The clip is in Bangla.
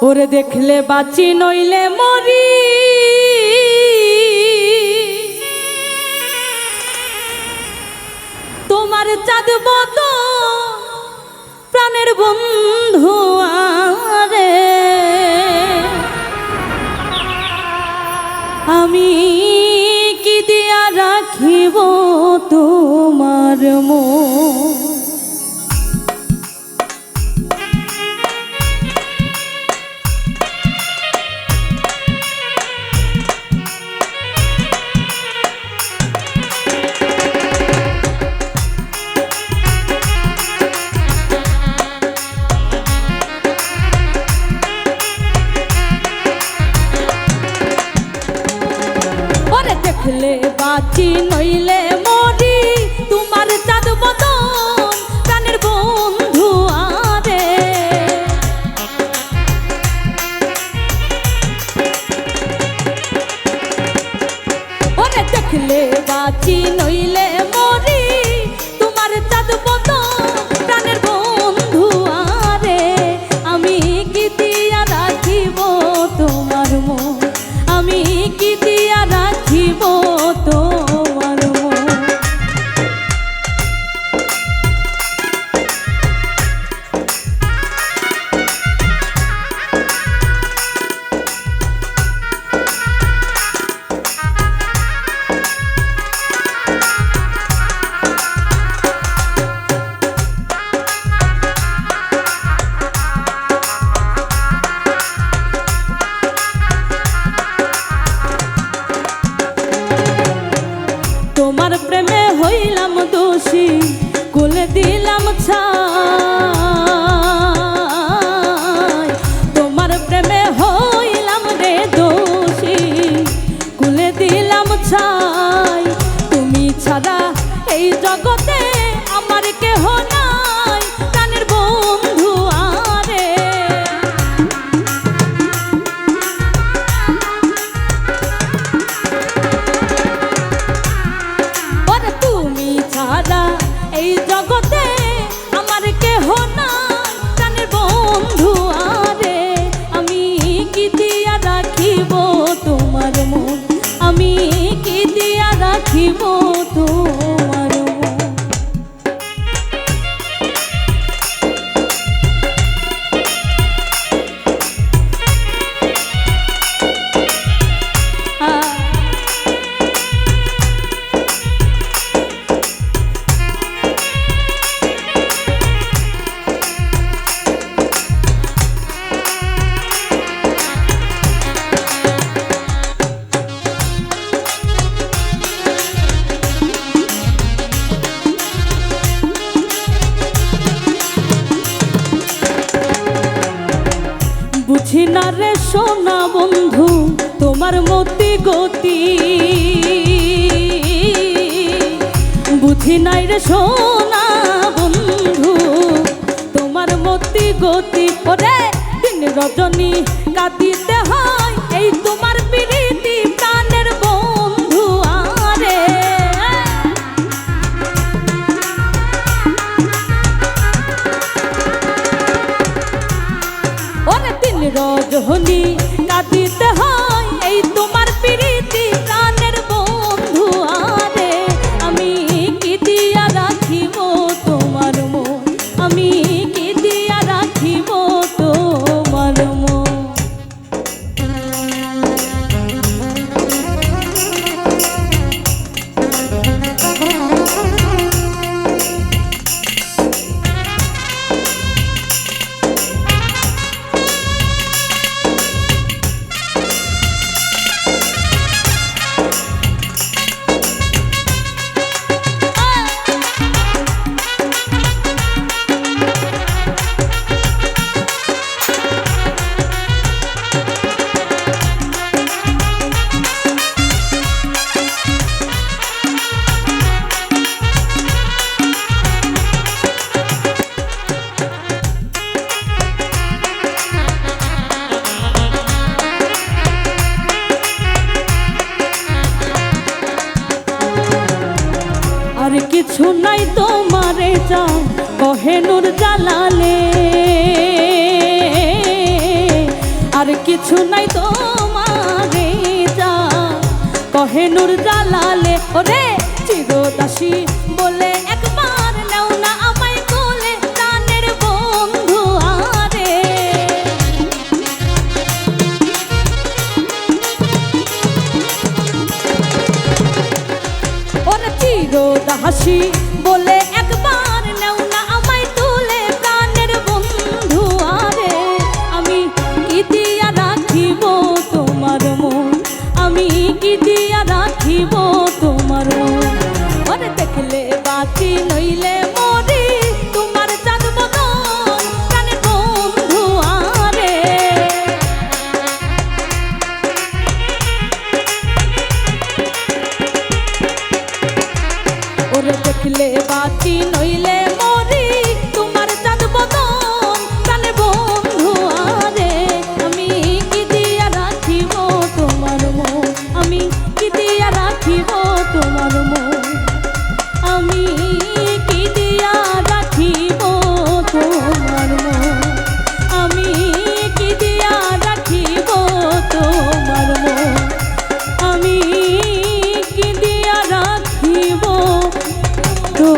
ওরে দেখলে বাঁচি নইলে মরি, তোমার চাঁদ বদন প্রাণের বন্ধু আরে, আমি কি দিয়া রাখিব তোমার মন। দেখলে বাঁচি নইলে মরি, তোমার চাঁদ বদন প্রাণের বন্ধু আরে, ওরে দেখলে বাঁচি নইলে মরি, তোমার চাঁদ বদন প্রাণের বন্ধু আরে, আমি কি দিয়া রাখিব তোমার মন, আমি কি দিয়া রাখিব তোমার মন। তোমার প্রেমে হইলাম দোষী, কোলে দিলাম ছাই, তোমার প্রেমে হইলাম রে দোষী, কোলে দিলাম ছাই, তুমি ছাড়া এই জগতে আমার কেহ নাই, প্রাণের বন্ধু আরে, এই জগতে আমার কেহ নাই, প্রাণের বন্ধু আরে, আমি কি দিয়া রাখিব তোমার মন, আমি কি দিয়া রাখিব তোমার মন। বুঝি না রে সোনা বন্ধু তোমার মতি গতি, বুঝি নাই রে সোনা বন্ধু তোমার মতি গতি, ওরে দিন রজনী কাঁদিতে হয় এই তোমার প্রীতি, প্রাণের বন্ধু আরে, ওরে দিন রজনী কাঁদিতে হয় এই তোমার প্রীতি, প্রাণের বন্ধু আরে, আমি কি দিয়া রাখিব তোমার মন, আমি কি দিয়া রাখিব তোমার মন। আর কিছু নাই তোমারে যাও কহে নূর জালালে, আর কিছু নাই তোমারে যা কহে নূর জালালে ওরে চিরদাসী বলে একবার নাও না আমায় কোলে প্রাণের বন্ধু আরে ওরে চিরদাসী বলে একবার নাও না আমায় তুলে প্রাণের বন্ধু আরে আমি কি দিয়া রাখিব তোমার মন আমি কি দিয়া রাখিব তোমার মন ওরে দেখলে বাঁচি নইলে মরি তোমার চাঁদ বদন প্রাণের বন্ধু আরে ওরে দেখলে বাঁচি নইলে মরি তোমার চাঁদ বদন প্রাণের বন্ধু আরে আমি কি দিয়া রাখিব তোমার মন আমি কি দিয়া রাখিব তোমার মন আমি কি দিয়া রাখিব তোমার মন আমি কি দিয়া রাখিব তোমার মন আমি কি দিয়া রাখিব তো